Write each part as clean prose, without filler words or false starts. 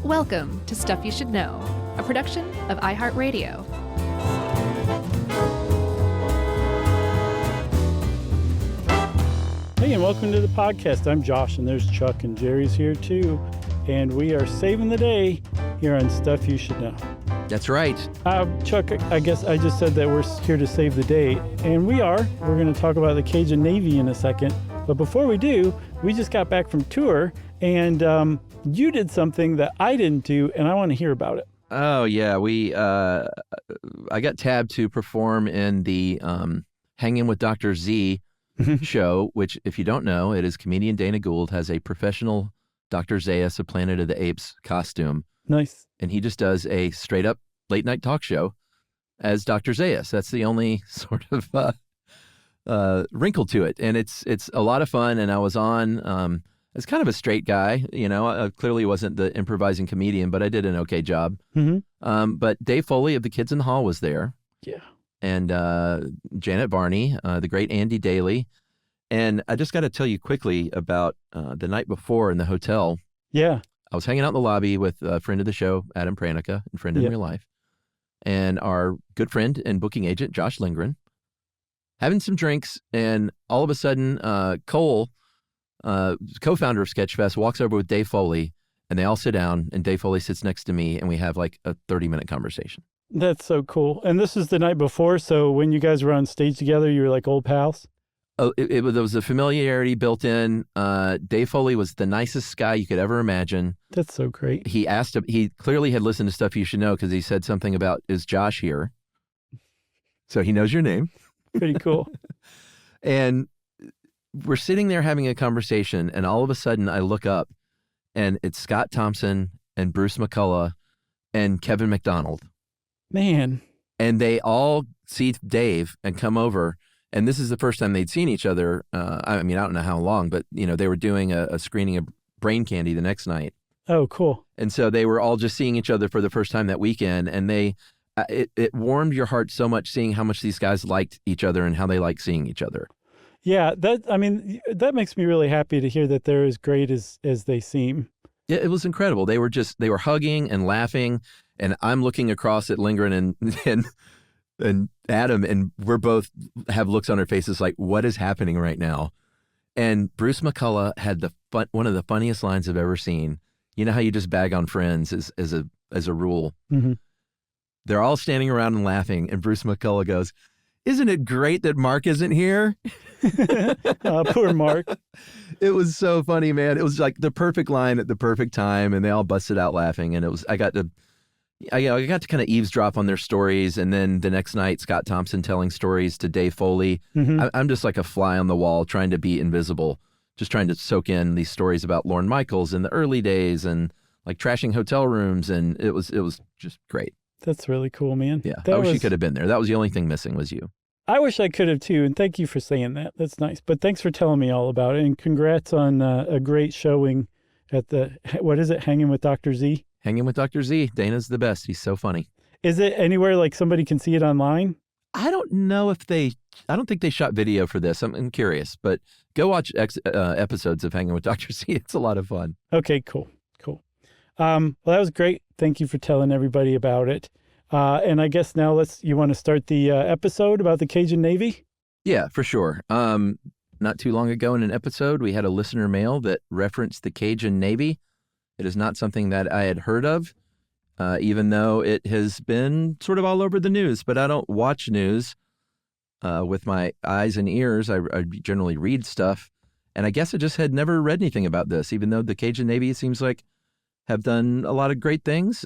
Welcome to Stuff You Should Know, a production of iHeartRadio. Hey, and welcome to the podcast. I'm Josh, and there's Chuck, and Jerry's here too. And we are saving the day here on Stuff You Should Know. That's right. Chuck, I guess I just said that we're here to save the day, and we are. We're going to talk about the Cajun Navy in a second. But before we do, we just got back from tour, and you did something that I didn't do, and I want to hear about it. Oh, yeah. I got tabbed to perform in the Hanging with Dr. Z show, which, if you don't know, it is comedian Dana Gould has a professional Dr. Zaius of Planet of the Apes costume. Nice. And he just does a straight up late night talk show as Dr. Zaius. That's the only sort of wrinkle to it. And it's a lot of fun. And I was on as kind of a straight guy, you know, I clearly wasn't the improvising comedian, but I did an okay job. Mm-hmm. But Dave Foley of the Kids in the Hall was there. Yeah. And Janet Varney, the great Andy Daly. And I just got to tell you quickly about the night before in the hotel. Yeah. I was hanging out in the lobby with a friend of the show, Adam Pranica, and friend in real life, and our good friend and booking agent, Josh Lindgren, having some drinks, and all of a sudden, Cole, co-founder of Sketchfest, walks over with Dave Foley, and they all sit down, and Dave Foley sits next to me, and we have like a 30-minute conversation. That's so cool. And this is the night before, so when you guys were on stage together, you were like old pals? Oh, there was a familiarity built in. Dave Foley was the nicest guy you could ever imagine. That's so great. He clearly had listened to Stuff You Should Know because he said something about, is Josh here? So he knows your name. Pretty cool. And we're sitting there having a conversation, and all of a sudden I look up, and it's Scott Thompson and Bruce McCullough and Kevin McDonald. Man. And they all see Dave and come over. And this is the first time they'd seen each other. I mean, I don't know how long, but, you know, they were doing a screening of Brain Candy the next night. Oh, cool. And so they were all just seeing each other for the first time that weekend. And it warmed your heart so much seeing how much these guys liked each other and how they liked seeing each other. Yeah, that makes me really happy to hear that they're as great as they seem. Yeah, it was incredible. They were hugging and laughing. And I'm looking across at Lindgren and Adam, and we're both have looks on our faces like, what is happening right now? And Bruce McCullough had one of the funniest lines I've ever seen. You know how you just bag on friends as a rule. Mm-hmm. They're all standing around and laughing, and Bruce McCullough goes, "Isn't it great that Mark isn't here?" Poor Mark. It was so funny, man. It was like the perfect line at the perfect time, and they all busted out laughing. And I got to kind of eavesdrop on their stories, and then the next night, Scott Thompson telling stories to Dave Foley. Mm-hmm. I'm just like a fly on the wall trying to be invisible, just trying to soak in these stories about Lorne Michaels in the early days and like trashing hotel rooms, and it was just great. That's really cool, man. Yeah, I wish you could have been there. That was the only thing missing was you. I wish I could have too, and thank you for saying that. That's nice. But thanks for telling me all about it, and congrats on a great showing at the, what is it, Hanging with Dr. Z? Hanging with Dr. Z. Dana's the best. He's so funny. Is it anywhere like somebody can see it online? I don't know I don't think they shot video for this. I'm curious, but go watch episodes of Hanging with Dr. Z. It's a lot of fun. Okay, cool. Well, that was great. Thank you for telling everybody about it. And I guess now you want to start the episode about the Cajun Navy? Yeah, for sure. Not too long ago in an episode, we had a listener mail that referenced the Cajun Navy. It is not something that I had heard of, even though it has been sort of all over the news. But I don't watch news with my eyes and ears. I generally read stuff. And I guess I just had never read anything about this, even though the Cajun Navy seems like have done a lot of great things.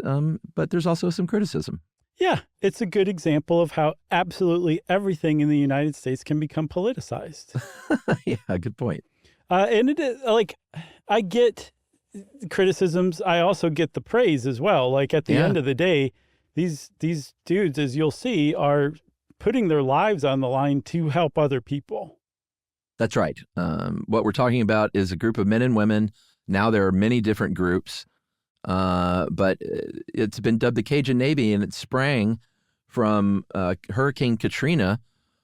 But there's also some criticism. Yeah, it's a good example of how absolutely everything in the United States can become politicized. Yeah, good point. And it is, like, I get criticisms. I also get the praise as well. Like at the end of the day, these dudes, as you'll see, are putting their lives on the line to help other people. That's right. What we're talking about is a group of men and women. Now there are many different groups, but it's been dubbed the Cajun Navy, and it sprang from Hurricane Katrina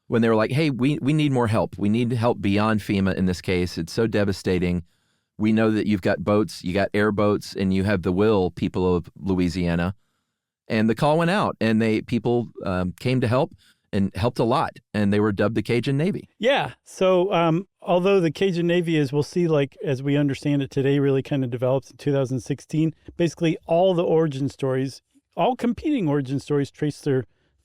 when they were like, hey, we need more help. We need help beyond FEMA in this case. It's so devastating. we know that you've got boats, you got airboats, and you have the will, people of Louisiana. And the call went out, and people came to help and helped a lot, and they were dubbed the Cajun Navy. Yeah. So although the Cajun Navy, as we'll see, like as we understand it today, really kind of developed in 2016, basically all the origin stories, all competing origin stories trace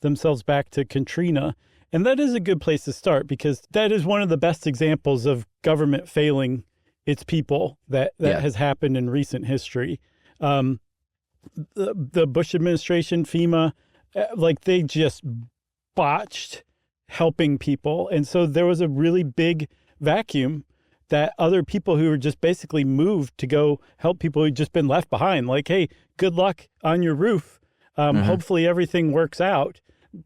themselves back to Katrina. And that is a good place to start because that is one of the best examples of government failing its people that has happened in recent history. The Bush administration, FEMA, like they just botched helping people. And so there was a really big vacuum that other people who were just basically moved to go help people who'd just been left behind. Like, hey, good luck on your roof. Hopefully everything works out.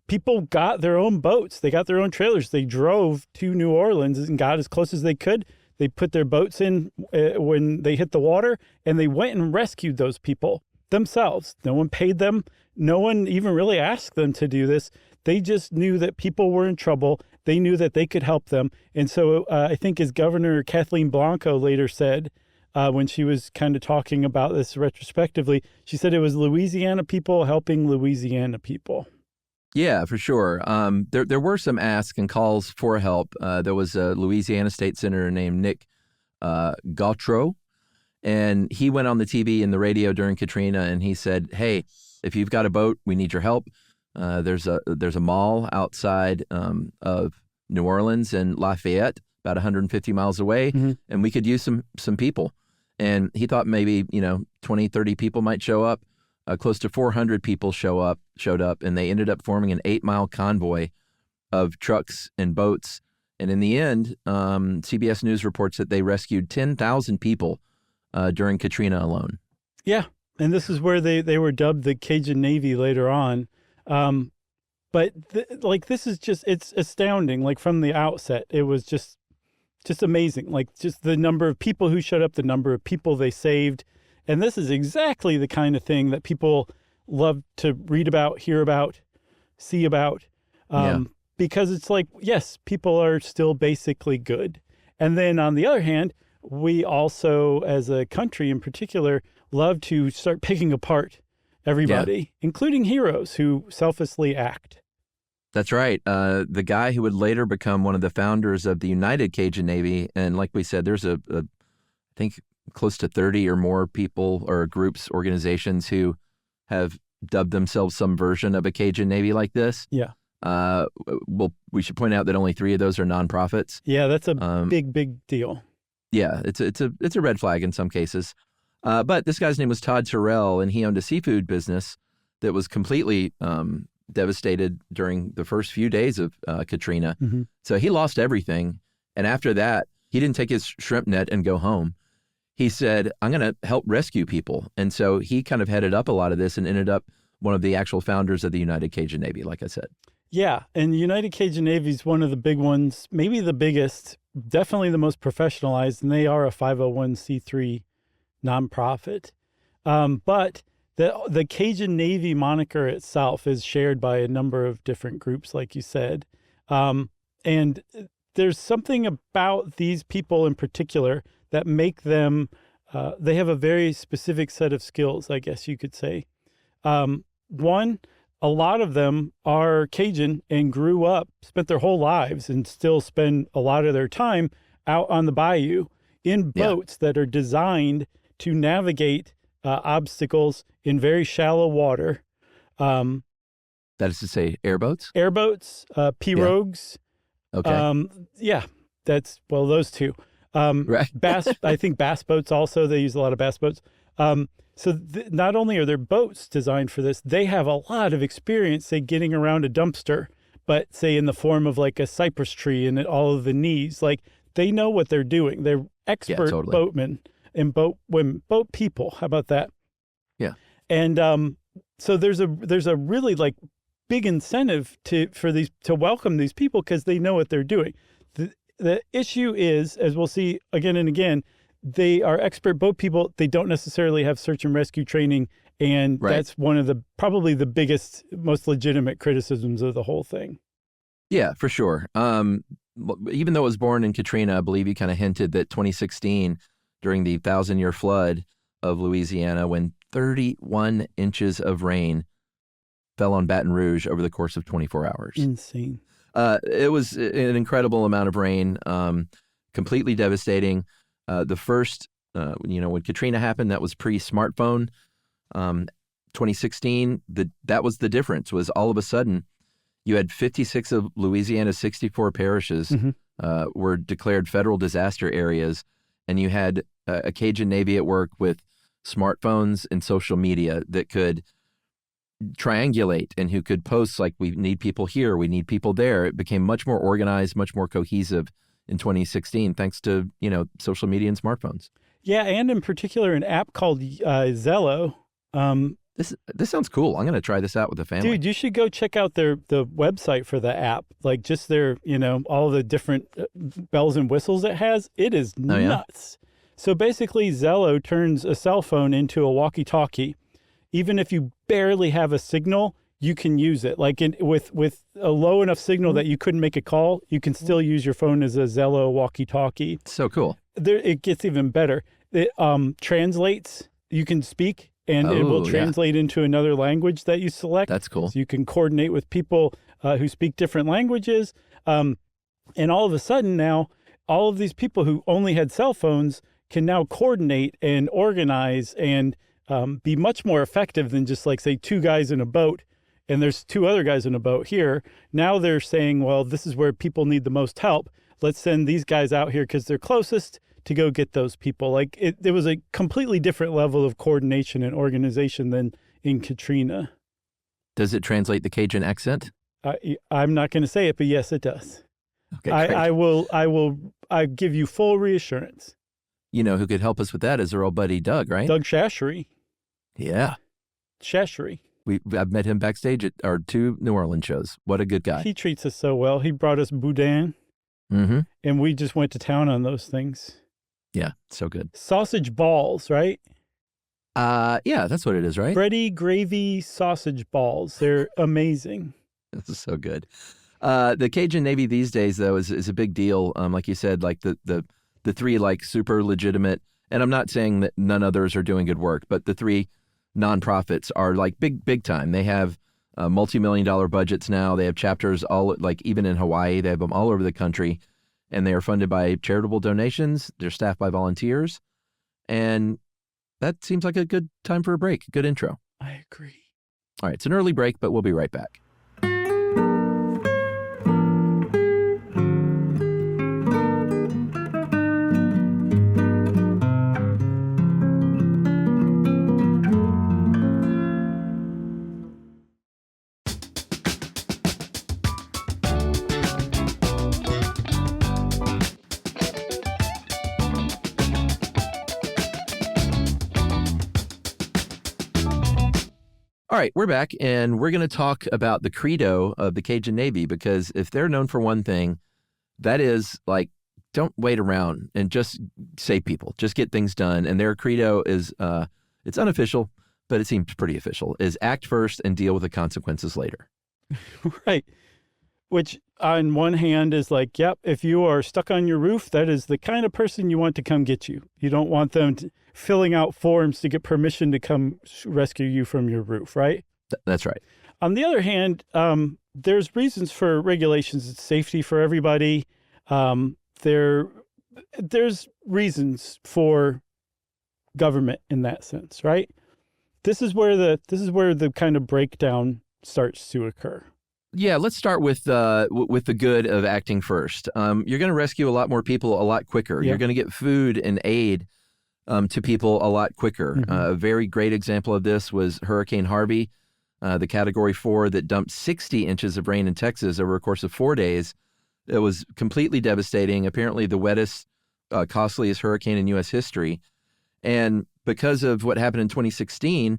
People got their own boats. They got their own trailers. They drove to New Orleans and got as close as they could. They put their boats in when they hit the water, and they went and rescued those people themselves. No one paid them. No one even really asked them to do this. They just knew that people were in trouble. They knew that they could help them. And so I think as Governor Kathleen Blanco later said, when she was kind of talking about this retrospectively, she said it was Louisiana people helping Louisiana people. Yeah, for sure. There were some asks and calls for help. There was a Louisiana state senator named Nick Gautreaux, and he went on the TV and the radio during Katrina, and he said, "Hey, if you've got a boat, we need your help. There's a mall outside of New Orleans and Lafayette, about 150 miles away, and we could use some people." And he thought maybe 20, 30 people might show up. Close to 400 people showed up, and they ended up forming an 8-mile convoy of trucks and boats. And in the end, CBS News reports that they rescued 10,000 people during Katrina alone. Yeah, and this is where they were dubbed the Cajun Navy later on. But this is just, it's astounding. Like from the outset, it was just amazing. Like just the number of people who showed up, the number of people they saved. And this is exactly the kind of thing that people love to read about, hear about, see about, because it's like, yes, people are still basically good. And then on the other hand, we also, as a country in particular, love to start picking apart everybody, including heroes who selflessly act. That's right. The guy who would later become one of the founders of the United Cajun Navy, and like we said, there's I think close to 30 or more people or groups, organizations who have dubbed themselves some version of a Cajun Navy like this. Yeah. Well, we should point out that only 3 of those are nonprofits. Yeah, that's a big deal. Yeah, it's a red flag in some cases. But this guy's name was Todd Terrell, and he owned a seafood business that was completely devastated during the first few days of Katrina. So he lost everything. And after that, he didn't take his shrimp net and go home. He said, I'm going to help rescue people. And so he kind of headed up a lot of this and ended up one of the actual founders of the United Cajun Navy, like I said. Yeah, and the United Cajun Navy is one of the big ones, maybe the biggest, definitely the most professionalized, and they are a 501c3 nonprofit. But the Cajun Navy moniker itself is shared by a number of different groups, like you said. And there's something about these people in particular that make them, they have a very specific set of skills, I guess you could say. One, a lot of them are Cajun and grew up, spent their whole lives and still spend a lot of their time out on the bayou in boats that are designed to navigate obstacles in very shallow water. That is to say, airboats? Airboats, pirogues. Yeah. Okay. Those two. Right. I think bass boats also, they use a lot of bass boats. So not only are their boats designed for this, they have a lot of experience, say, getting around a dumpster, but say in the form of like a cypress tree and all of the knees. Like they know what they're doing. They're expert boatmen and boat people. How about that? Yeah. And so there's a really like big incentive to welcome these people because they know what they're doing. The issue is, as we'll see again and again, they are expert boat people. They don't necessarily have search and rescue training. And that's one of probably the biggest, most legitimate criticisms of the whole thing. Yeah, for sure. Even though it was born in Katrina, I believe you kind of hinted that 2016 during the 1,000-year flood of Louisiana when 31 inches of rain fell on Baton Rouge over the course of 24 hours. Insane. It was an incredible amount of rain, completely devastating. The first, when Katrina happened, that was pre-smartphone. 2016, that was the difference, was all of a sudden you had 56 of Louisiana's 64 parishes were declared federal disaster areas, and you had a Cajun Navy at work with smartphones and social media that could triangulate and who could post like, we need people here, we need people there. It became much more organized, much more cohesive in 2016, thanks to, social media and smartphones. Yeah, and in particular, an app called Zello. This sounds cool. I'm going to try this out with the family. Dude, you should go check out the website for the app. Like just their, all the different bells and whistles it has. It is nuts. Yeah? So basically, Zello turns a cell phone into a walkie-talkie. Even if you barely have a signal, you can use it. Like with a low enough signal that you couldn't make a call, you can still use your phone as a Zello walkie-talkie. So cool. It gets even better. It translates. You can speak, and it will translate into another language that you select. That's cool. So you can coordinate with people who speak different languages. And all of a sudden now, all of these people who only had cell phones can now coordinate and organize and be much more effective than just like, say, two guys in a boat and there's two other guys in a boat here. Now they're saying, well, this is where people need the most help. Let's send these guys out here because they're closest to go get those people. Like it was a completely different level of coordination and organization than in Katrina. Does it translate the Cajun accent? I'm not going to say it, but yes, it does. Okay, great. I give you full reassurance. Who could help us with that is our old buddy Doug, right? Doug Shashery. Yeah. Shashery. I've met him backstage at our 2 New Orleans shows. What a good guy. He treats us so well. He brought us boudin. Mm-hmm. And we just went to town on those things. Yeah, so good. Sausage balls, right? Yeah, that's what it is, right? Bready gravy sausage balls. They're amazing. This is so good. The Cajun Navy these days, though, is a big deal. Like you said, like the 3 like super legitimate, and I'm not saying that none others are doing good work, but the 3 nonprofits are like big time. They have multi-million-dollar budgets now. They have chapters all like even in Hawaii. They have them all over the country, and they are funded by charitable donations. They're staffed by volunteers, and that seems like a good time for a break. Good intro. I agree. All right, it's an early break, but we'll be right back. All right, we're back, and we're going to talk about the credo of the Cajun Navy, because if they're known for one thing, that is, like, don't wait around and just save people. Just get things done. And their credo is, it's unofficial, but it seems pretty official, is act first and deal with the consequences later. Right. Which, on one hand, is like, yep, if you are stuck on your roof, that is the kind of person you want to come get you. You don't want them filling out forms to get permission to come rescue you from your roof, right? That's right. On the other hand, there's reasons for regulations. It's safety for everybody. There's reasons for government in that sense, right? This is where the kind of breakdown starts to occur. Yeah, let's start with the good of acting first. You're going to rescue a lot more people a lot quicker. Yeah. You're going to get food and aid to people a lot quicker. Mm-hmm. A very great example of this was Hurricane Harvey, the Category 4 that dumped 60 inches of rain in Texas over a course of 4 days. It was completely devastating, apparently the wettest, costliest hurricane in U.S. history. And because of what happened in 2016,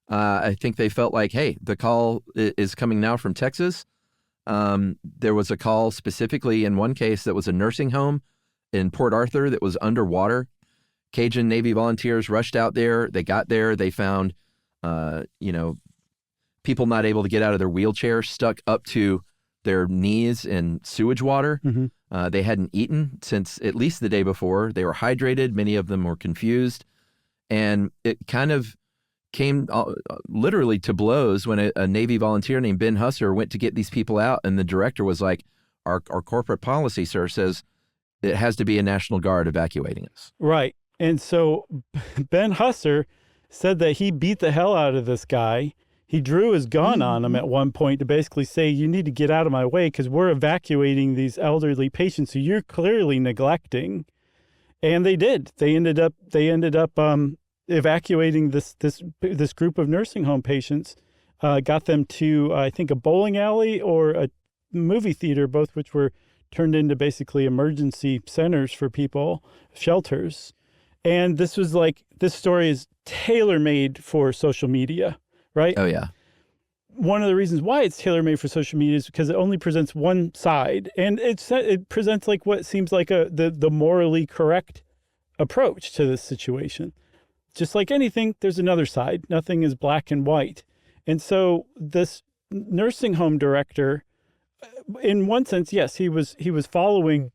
I think they felt like, hey, the call is coming now from Texas. There was a call specifically in one case that was a nursing home in Port Arthur that was underwater. Cajun Navy volunteers rushed out there. They got there. They found, people not able to get out of their wheelchair, stuck up to their knees in sewage water. They hadn't eaten since at least the day before. They were hydrated. Many of them were confused. And it kind of came literally to blows when a Navy volunteer named Ben Husser went to get these people out. And the director was like, our corporate policy, sir, says it has to be a National Guard evacuating us. Right. And so Ben Husser said that he beat the hell out of this guy. He drew his gun on him at one point to basically say, you need to get out of my way because we're evacuating these elderly patients who you're clearly neglecting. And they did. They ended up evacuating this group of nursing home patients, got them to, I think, a bowling alley or a movie theater, both which were turned into basically emergency centers for people, shelters. And this story is tailor-made for social media, right? Oh, yeah. One of the reasons why it's tailor-made for social media is because it only presents one side, and it presents like what seems like the morally correct approach to this situation. Just like anything, there's another side. Nothing is black and white. And so this nursing home director, in one sense, yes, he was following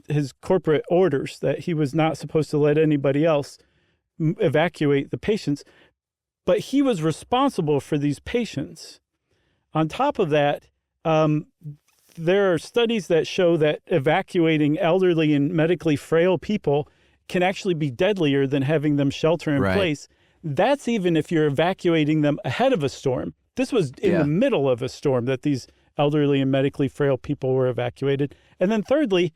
his corporate orders that he was not supposed to let anybody else evacuate the patients, but he was responsible for these patients. On top of that, there are studies that show that evacuating elderly and medically frail people can actually be deadlier than having them shelter in place. That's even if you're evacuating them ahead of a storm. This was in the middle of a storm that these elderly and medically frail people were evacuated. And then thirdly,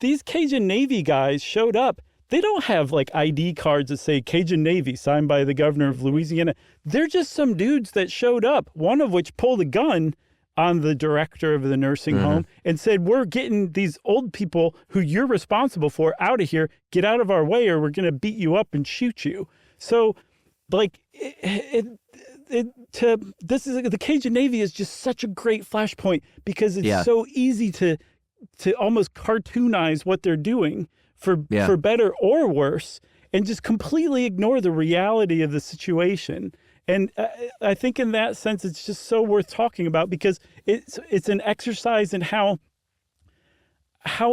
these Cajun Navy guys showed up. They don't have like ID cards that say Cajun Navy signed by the governor of Louisiana. They're just some dudes that showed up, one of which pulled a gun on the director of the nursing home and said, we're getting these old people who you're responsible for out of here. Get out of our way or we're going to beat you up and shoot you. So like the Cajun Navy is just such a great flashpoint because it's so easy to almost cartoonize what they're doing for better or worse, and just completely ignore the reality of the situation. And I think in that sense, it's just so worth talking about because it's an exercise in how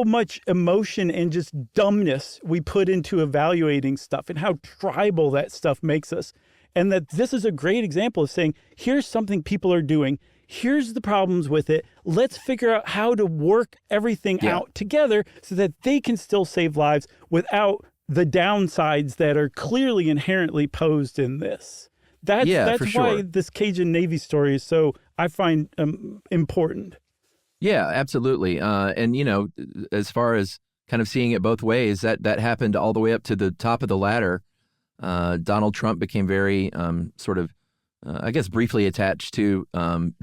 much emotion and just dumbness we put into evaluating stuff and how tribal that stuff makes us. And that this is a great example of saying, here's something people are doing. Here's the problems with it. Let's figure out how to work everything out together so that they can still save lives without the downsides that are clearly inherently posed in this. That's why this Cajun Navy story is so, I find, important. Yeah, absolutely. And, you know, as far as kind of seeing it both ways, that happened all the way up to the top of the ladder. Donald Trump became very I guess briefly attached to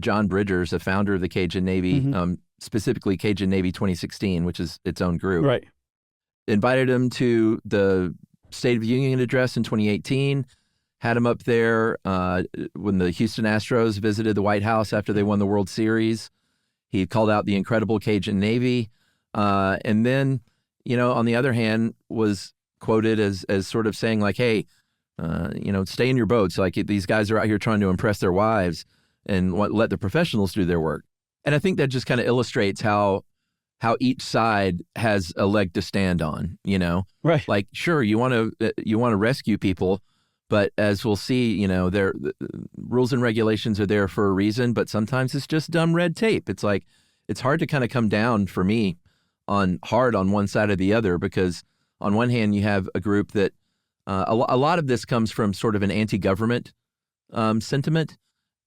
John Bridgers, a founder of the Cajun Navy, specifically Cajun Navy 2016, which is its own group. Right. Invited him to the State of the Union address in 2018, had him up there when the Houston Astros visited the White House after they won the World Series. He called out the incredible Cajun Navy. And then, you know, on the other hand, was quoted as sort of saying like, hey, stay in your boats. Like these guys are out here trying to impress their wives and let the professionals do their work. And I think that just kind of illustrates how each side has a leg to stand on, you know? Right. Like, sure, you want to rescue people, but as we'll see, you know, the rules and regulations are there for a reason, but sometimes it's just dumb red tape. It's like, it's hard to kind of come down for me hard on one side or the other, because on one hand, you have a group that a lot of this comes from sort of an anti-government sentiment,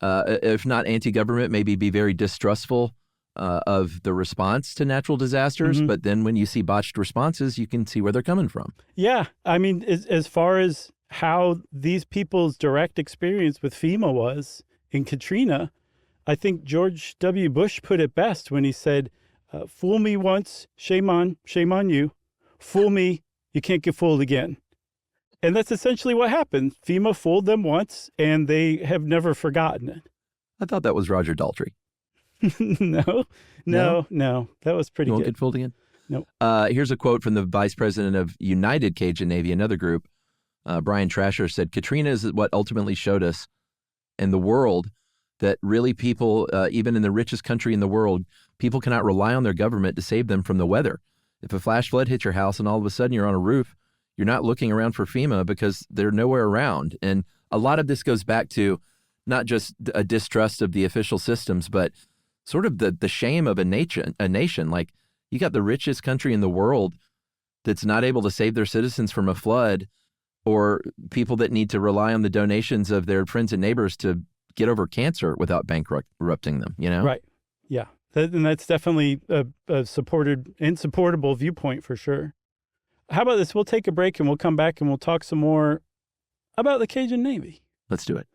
if not anti-government, maybe be very distrustful of the response to natural disasters. But then when you see botched responses, you can see where they're coming from. Yeah. I mean, as far as how these people's direct experience with FEMA was in Katrina, I think George W. Bush put it best when he said, fool me once, shame on you. Fool me, you can't get fooled again. And that's essentially what happened. FEMA fooled them once, and they have never forgotten it. I thought that was Roger Daltrey. No. That was pretty good. Won't get fooled again? No. Here's a quote from the vice president of United Cajun Navy, another group. Brian Trasher said, Katrina is what ultimately showed us and the world that really people, even in the richest country in the world, people cannot rely on their government to save them from the weather. If a flash flood hits your house and all of a sudden you're on a roof, you're not looking around for FEMA because they're nowhere around. And a lot of this goes back to not just a distrust of the official systems, but sort of the shame of a nation. Like, you got the richest country in the world that's not able to save their citizens from a flood, or people that need to rely on the donations of their friends and neighbors to get over cancer without bankrupting them, you know? Right. Yeah. And that's definitely a supported and supportable viewpoint for sure. How about this? We'll take a break and we'll come back and we'll talk some more about the Cajun Navy. Let's do it.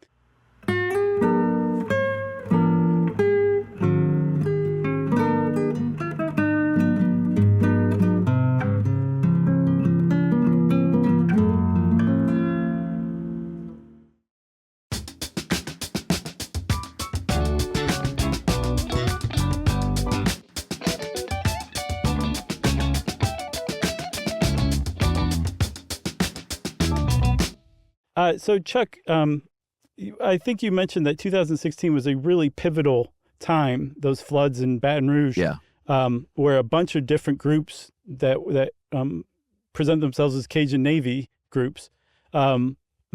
So Chuck, I think you mentioned that 2016 was a really pivotal time, those floods in Baton Rouge, where a bunch of different groups that present themselves as Cajun Navy groups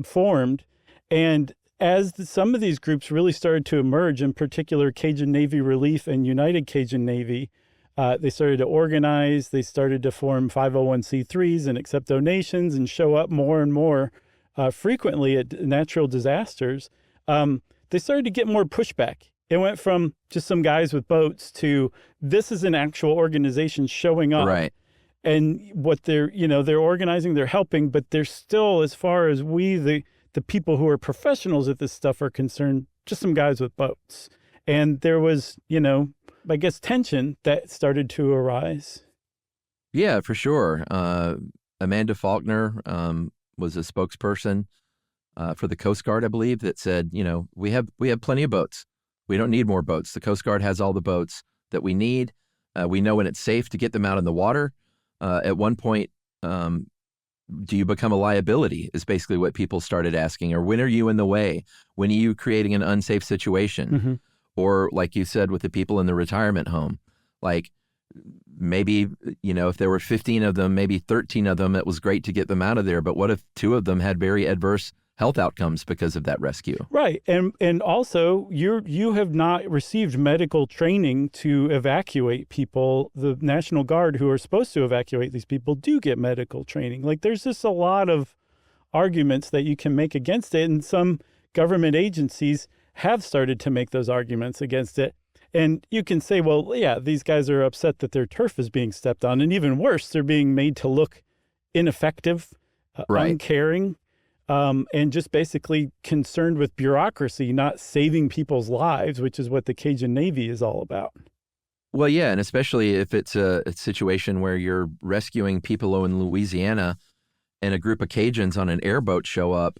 formed. And as some of these groups really started to emerge, in particular Cajun Navy Relief and United Cajun Navy, they started to organize, they started to form 501c3s and accept donations and show up more and more frequently at natural disasters. They started to get more pushback. It went from just some guys with boats to this is an actual organization showing up. Right. And what they're organizing, they're helping, but they're still, as far as we, the people who are professionals at this stuff are concerned, just some guys with boats. And there was, I guess, tension that started to arise. Yeah, for sure. Amanda Faulkner was a spokesperson for the Coast Guard, I believe, that said, we have plenty of boats. We don't need more boats. The Coast Guard has all the boats that we need. We know when it's safe to get them out in the water. At one point, do you become a liability is basically what people started asking. Or when are you in the way? When are you creating an unsafe situation? Mm-hmm. Or like you said with the people in the retirement home, like maybe, if there were 15 of them, maybe 13 of them, it was great to get them out of there. But what if 2 of them had very adverse health outcomes because of that rescue? Right. And also you have not received medical training to evacuate people. The National Guard, who are supposed to evacuate these people, do get medical training. Like, there's just a lot of arguments that you can make against it. And some government agencies have started to make those arguments against it. And you can say, well, yeah, these guys are upset that their turf is being stepped on. And even worse, they're being made to look ineffective, uncaring, and just basically concerned with bureaucracy, not saving people's lives, which is what the Cajun Navy is all about. Well, yeah, and especially if it's a situation where you're rescuing people in Louisiana and a group of Cajuns on an airboat show up,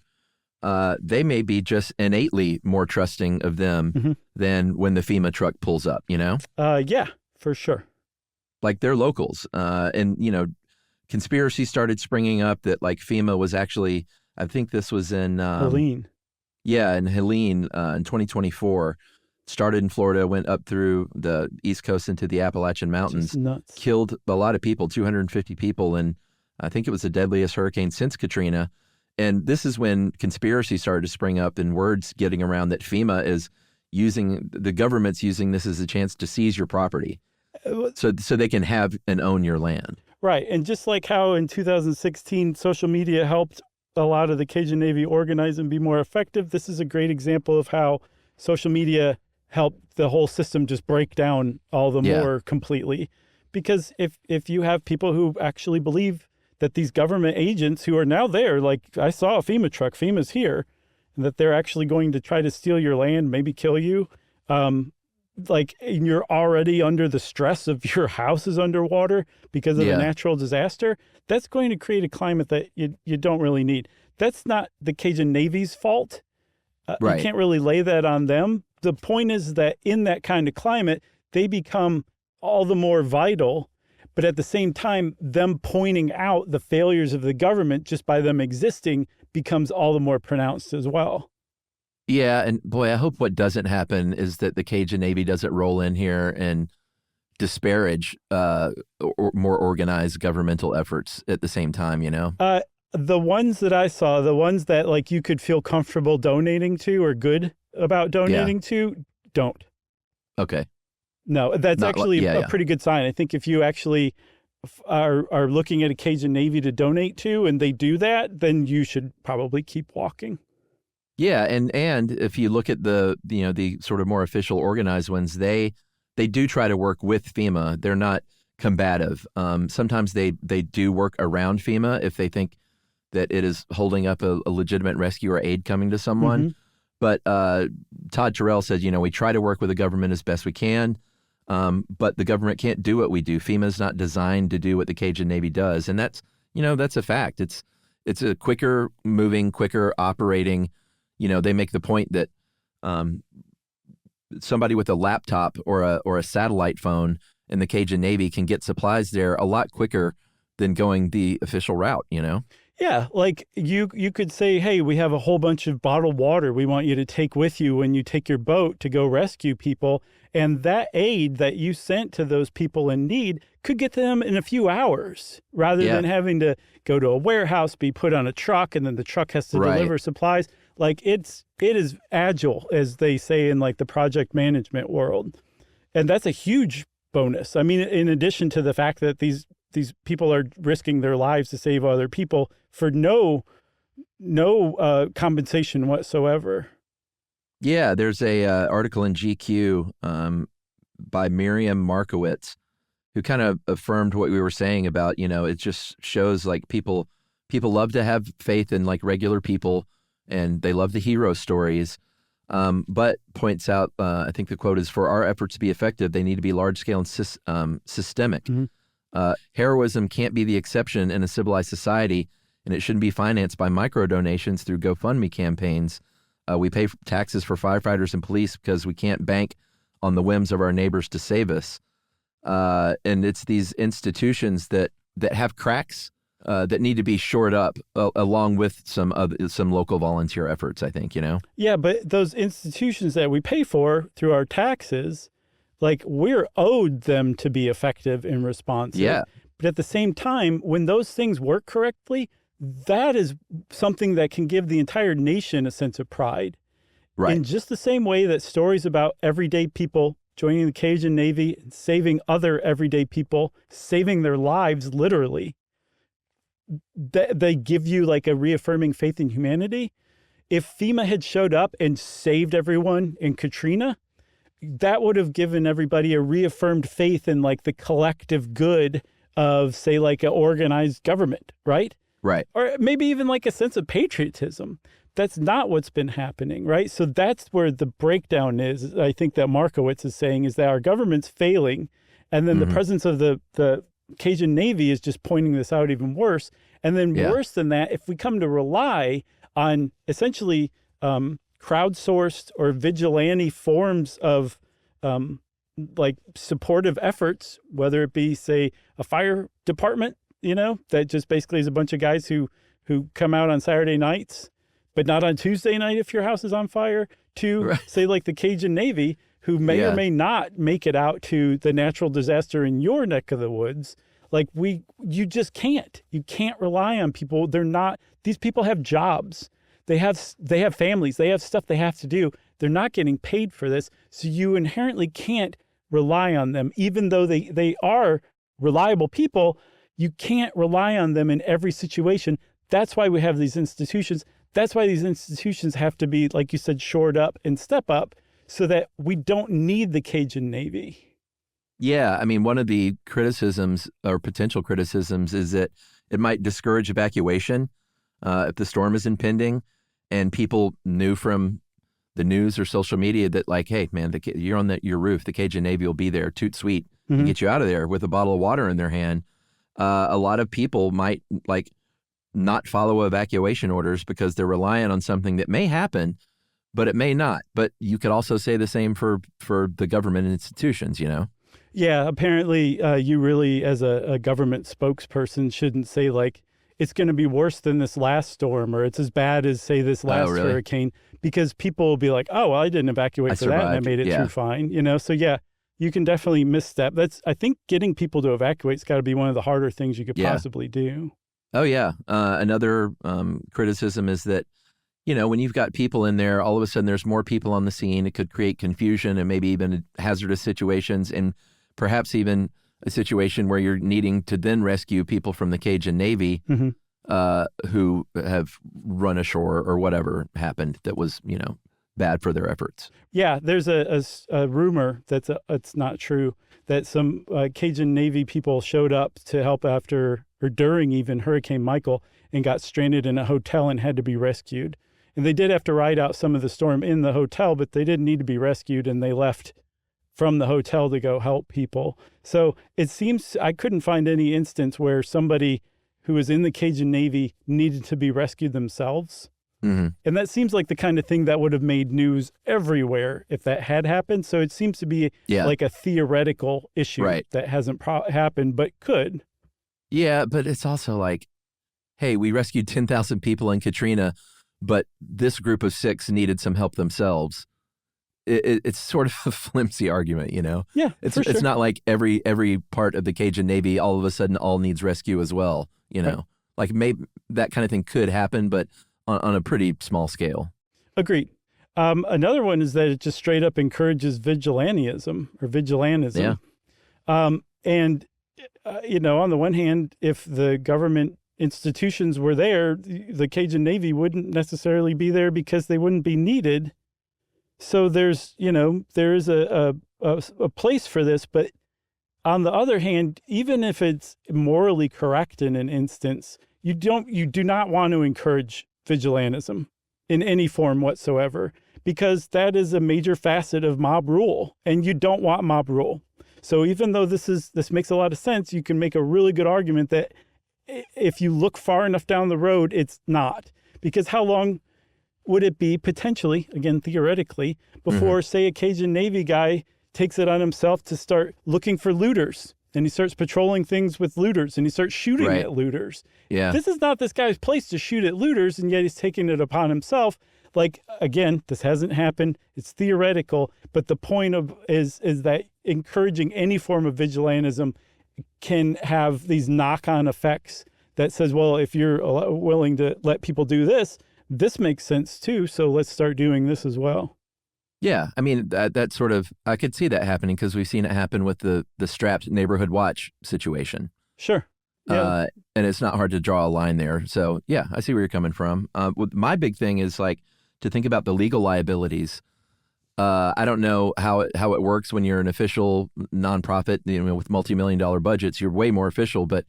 they may be just innately more trusting of them than when the FEMA truck pulls up, Yeah, for sure. Like, they're locals. And, conspiracy started springing up that, like, FEMA was actually, I think this was in Helene. Yeah, in Helene in 2024. Started in Florida, went up through the East Coast into the Appalachian Mountains. Just nuts. Killed a lot of people, 250 people, and I think it was the deadliest hurricane since Katrina. And this is when conspiracy started to spring up and words getting around that FEMA is the government's using this as a chance to seize your property so they can have and own your land. Right. And just like how in 2016, social media helped a lot of the Cajun Navy organize and be more effective, this is a great example of how social media helped the whole system just break down all the more completely. Because if you have people who actually believe that these government agents who are now there, like, I saw a FEMA truck, FEMA's here, and that they're actually going to try to steal your land, maybe kill you, and you're already under the stress of your house is underwater because of a natural disaster, that's going to create a climate that you don't really need. That's not the Cajun Navy's fault. Right. You can't really lay that on them. The point is that in that kind of climate, they become all the more vital. But at the same time, them pointing out the failures of the government just by them existing becomes all the more pronounced as well. Yeah, and boy, I hope what doesn't happen is that the Cajun Navy doesn't roll in here and disparage or more organized governmental efforts at the same time, you know? The ones that I saw, the ones that like you could feel comfortable donating to or good about donating to, don't. Okay. No, that's Not actually yeah, a yeah. pretty good sign. I think if you actually are looking at a Cajun Navy to donate to and they do that, then you should probably keep walking. Yeah, and if you look at the sort of more official organized ones, they do try to work with FEMA. They're not combative. Sometimes they do work around FEMA if they think that it is holding up a legitimate rescue or aid coming to someone. Mm-hmm. But Todd Terrell says, we try to work with the government as best we can, but the government can't do what we do. FEMA's not designed to do what the Cajun Navy does, and that's a fact. It's a quicker moving, quicker operating. They make the point that somebody with a laptop or a satellite phone in the Cajun Navy can get supplies there a lot quicker than going the official route, Yeah, like you could say, hey, we have a whole bunch of bottled water we want you to take with you when you take your boat to go rescue people. And that aid that you sent to those people in need could get them in a few hours rather than having to go to a warehouse, be put on a truck, and then the truck has to deliver supplies. Like it is agile, as they say in like the project management world. And that's a huge bonus. I mean, in addition to the fact that these people are risking their lives to save other people for no compensation whatsoever. Yeah, there's a article in GQ by Miriam Markowitz who kind of affirmed what we were saying about, it just shows like people love to have faith in like regular people and they love the hero stories. But points out, I think the quote is, for our efforts to be effective, they need to be large scale and systemic. Mm-hmm. Heroism can't be the exception in a civilized society, and it shouldn't be financed by micro donations through GoFundMe campaigns. We pay taxes for firefighters and police because we can't bank on the whims of our neighbors to save us. And it's these institutions that have cracks that need to be shored up, along with some local volunteer efforts, I think, Yeah, but those institutions that we pay for through our taxes, like we're owed them to be effective and responsive. Yeah. But at the same time, when those things work correctly, that is something that can give the entire nation a sense of pride. Right. In just the same way that stories about everyday people joining the Cajun Navy and saving other everyday people, saving their lives literally, they give you like a reaffirming faith in humanity. If FEMA had showed up and saved everyone in Katrina, that would have given everybody a reaffirmed faith in like the collective good of, say, like an organized government, right? Right. Or maybe even like a sense of patriotism. That's not what's been happening, right? So that's where the breakdown is, I think, that Markowitz is saying, is that our government's failing. And then the presence of the Cajun Navy is just pointing this out even worse. And then worse than that, if we come to rely on essentially crowdsourced or vigilante forms of like supportive efforts, whether it be, say, a fire department, that just basically is a bunch of guys who come out on Saturday nights, but not on Tuesday night if your house is on fire, to say like the Cajun Navy, who may or may not make it out to the natural disaster in your neck of the woods. Like you just can't. You can't rely on people. These people have jobs. They have families. They have stuff they have to do. They're not getting paid for this. So you inherently can't rely on them. Even though they are reliable people, you can't rely on them in every situation. That's why we have these institutions. That's why these institutions have to be, like you said, shored up and step up so that we don't need the Cajun Navy. Yeah, I mean, one of the criticisms or potential criticisms is that it might discourage evacuation if the storm is impending, and people knew from the news or social media that, like, hey, man, you're on your roof, the Cajun Navy will be there, toot sweet, and get you out of there with a bottle of water in their hand. A lot of people might like not follow evacuation orders because they're relying on something that may happen, but it may not. But you could also say the same for the government institutions, Yeah, apparently you really, as a government spokesperson, shouldn't say like, it's going to be worse than this last storm, or it's as bad as, say, this last hurricane, because people will be like, oh, well, I didn't evacuate for that and I made it through fine, you know? So yeah, you can definitely misstep. I think getting people to evacuate's got to be one of the harder things you could possibly do. Oh yeah. Another criticism is that, you know, when you've got people in there, all of a sudden there's more people on the scene. It could create confusion and maybe even hazardous situations, and perhaps even a situation where you're needing to then rescue people from the Cajun Navy who have run ashore or whatever happened that was, you know, bad for their efforts. Yeah, there's a rumor that's it's not true, that some Cajun Navy people showed up to help after or during even Hurricane Michael and got stranded in a hotel and had to be rescued. And they did have to ride out some of the storm in the hotel, but they didn't need to be rescued, and they left from the hotel to go help people. So it seems I couldn't find any instance where somebody who was in the Cajun Navy needed to be rescued themselves. Mm-hmm. And that seems like the kind of thing that would have made news everywhere if that had happened. So it seems to be like a theoretical issue that hasn't happened, but could. Yeah, but it's also like, hey, we rescued 10,000 people in Katrina, but this group of 6 needed some help themselves. It's sort of a flimsy argument, you know? Yeah, it's not like every part of the Cajun Navy all of a sudden all needs rescue as well, you know? Right. Like maybe that kind of thing could happen, but on a pretty small scale. Agreed. Another one is that it just straight up encourages vigilantism. Yeah. And, you know, on the one hand, if the government institutions were there, the Cajun Navy wouldn't necessarily be there because they wouldn't be needed. So there's, you know, there is a place for this. But on the other hand, even if it's morally correct in an instance, you do not want to encourage vigilantism in any form whatsoever, because that is a major facet of mob rule, and you don't want mob rule. So even though this makes a lot of sense, you can make a really good argument that if you look far enough down the road, it's not. Because how long would it be potentially, again, theoretically, before, say, a Cajun Navy guy takes it on himself to start looking for looters, and he starts patrolling things with looters, and he starts shooting at looters? Yeah. This is not this guy's place to shoot at looters, and yet he's taking it upon himself. Like, again, this hasn't happened. It's theoretical, but the point is that encouraging any form of vigilantism can have these knock-on effects that says, well, if you're willing to let people do this, this makes sense too, so let's start doing this as well. Yeah, I mean, that sort of, I could see that happening because we've seen it happen with the strapped neighborhood watch situation. Sure. Yeah. And it's not hard to draw a line there. So, yeah, I see where you're coming from. My big thing is, like, to think about the legal liabilities. I don't know how it works when you're an official nonprofit, you know, with multi-million-dollar budgets. You're way more official, but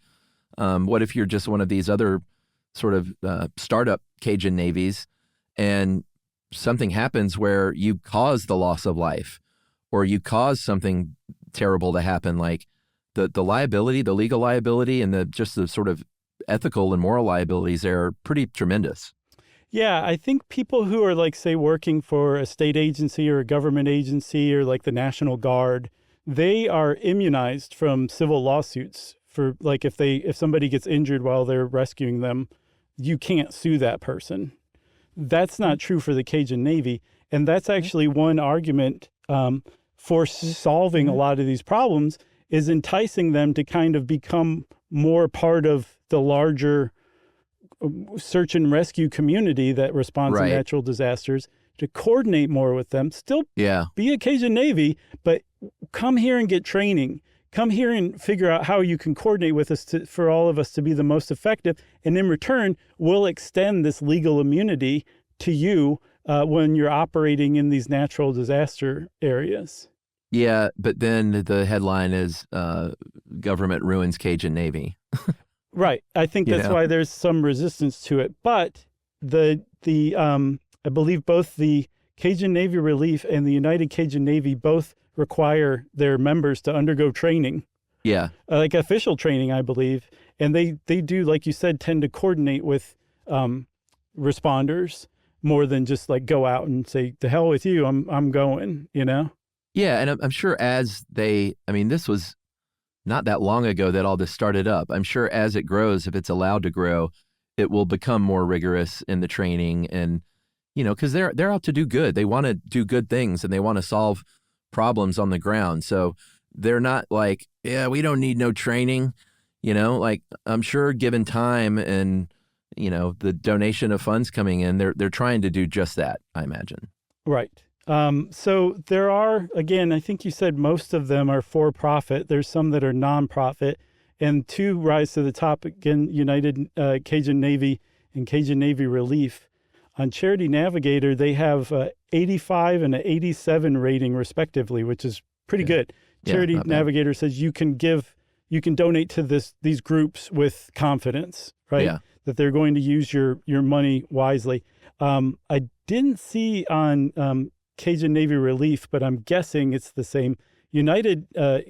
what if you're just one of these other sort of startup Cajun Navies, and something happens where you cause the loss of life, or you cause something terrible to happen, like the liability, the legal liability, and the sort of ethical and moral liabilities there are pretty tremendous. Yeah, I think people who are, like, say, working for a state agency or a government agency or like the National Guard, they are immunized from civil lawsuits for, like, if somebody gets injured while they're rescuing them, you can't sue that person. That's not true for the Cajun Navy. And that's actually one argument for solving a lot of these problems, is enticing them to kind of become more part of the larger search and rescue community that responds to natural disasters, to coordinate more with them, still be a Cajun Navy, but come here and get training. Come here and figure out how you can coordinate with us for all of us to be the most effective. And in return, we'll extend this legal immunity to you when you're operating in these natural disaster areas. Yeah, but then the headline is government ruins Cajun Navy. Right. I think that's why there's some resistance to it. But I believe both the Cajun Navy Relief and the United Cajun Navy both require their members to undergo training. Yeah. Like official training, I believe. And they do, like you said, tend to coordinate with responders more than just like go out and say, "To hell with you, I'm going," you know? Yeah, and I'm sure this was not that long ago that all this started up. I'm sure as it grows, if it's allowed to grow, it will become more rigorous in the training, and because they're out to do good. They want to do good things and they want to solve problems on the ground. So they're not like, yeah, we don't need no training. Like I'm sure given time and, the donation of funds coming in, they're trying to do just that, I imagine. Right. So there are, again, I think you said most of them are for profit. There's some that are nonprofit, and two rise to the top again, United Cajun Navy and Cajun Navy Relief. On Charity Navigator, they have 85 and an 87 rating respectively, which is pretty good. Charity Navigator says you can donate to these groups with confidence, right? Yeah. That they're going to use your money wisely. I didn't see on Cajun Navy Relief, but I'm guessing it's the same. United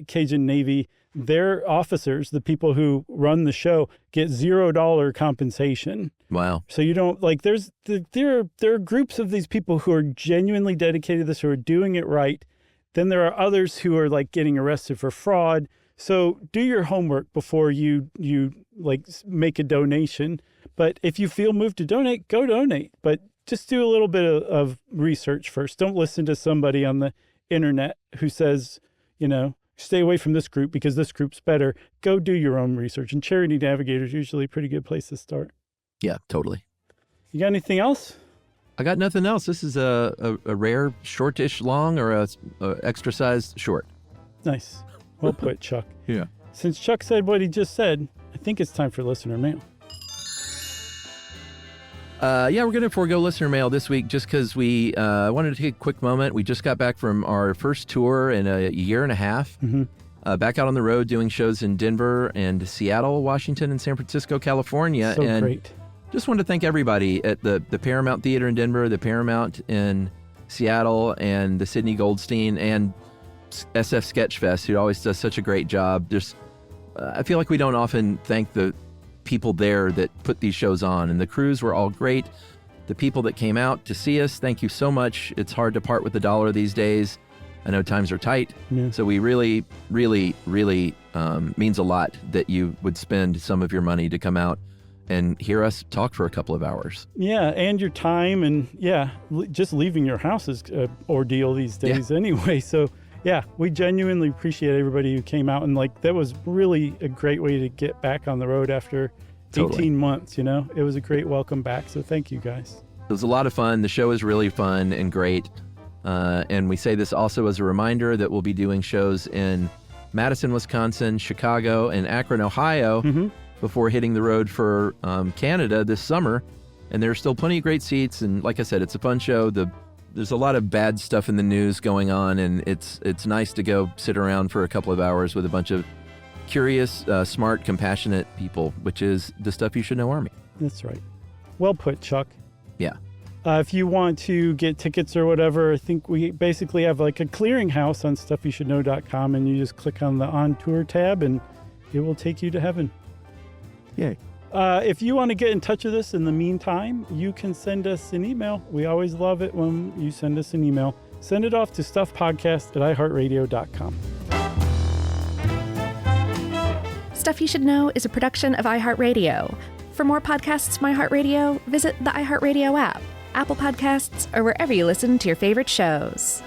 Cajun Navy, their officers, the people who run the show, get $0 compensation. Wow. So you don't there are groups of these people who are genuinely dedicated to this, who are doing it right. Then there are others who are like getting arrested for fraud. So do your homework before you make a donation. But if you feel moved to donate, go donate. But just do a little bit of research first. Don't listen to somebody on the internet who says, stay away from this group because this group's better. Go do your own research. And Charity Navigator is usually a pretty good place to start. Yeah, totally. You got anything else? I got nothing else. This is a rare shortish long or a extra sized short. Nice. Well put, Chuck. Yeah. Since Chuck said what he just said, I think it's time for listener mail. We're going to forego listener mail this week just because we wanted to take a quick moment. We just got back from our first tour in a year and a half. Mm-hmm. Back out on the road doing shows in Denver and Seattle, Washington, and San Francisco, California. So great. Just wanted to thank everybody at the Paramount Theater in Denver, the Paramount in Seattle, and the Sidney Goldstein, and SF Sketchfest, who always does such a great job. I feel like we don't often thank the people there that put these shows on, and the crews were all great. The people that came out to see us, thank you so much. It's hard to part with $1 these days. I know times are tight, so we really, really, really means a lot that you would spend some of your money to come out and hear us talk for a couple of hours. Yeah, and your time, and just leaving your house is an ordeal these days anyway. So we genuinely appreciate everybody who came out, and that was really a great way to get back on the road after 18 months, It was a great welcome back, so thank you guys. It was a lot of fun. The show is really fun and great. And we say this also as a reminder that we'll be doing shows in Madison, Wisconsin, Chicago, and Akron, Ohio before hitting the road for Canada this summer. And there's still plenty of great seats. And like I said, it's a fun show. There's a lot of bad stuff in the news going on, and it's nice to go sit around for a couple of hours with a bunch of curious, smart, compassionate people, which is the stuff you should know, Army. That's right. Well put, Chuck. Yeah. If you want to get tickets or whatever, I think we basically have a clearinghouse on stuffyoushouldknow.com, and you just click on the On Tour tab, and it will take you to heaven. Yay. If you want to get in touch with us in the meantime, you can send us an email. We always love it when you send us an email. Send it off to stuffpodcast@iheartradio.com. Stuff You Should Know is a production of iHeartRadio. For more podcasts from iHeartRadio, visit the iHeartRadio app, Apple Podcasts, or wherever you listen to your favorite shows.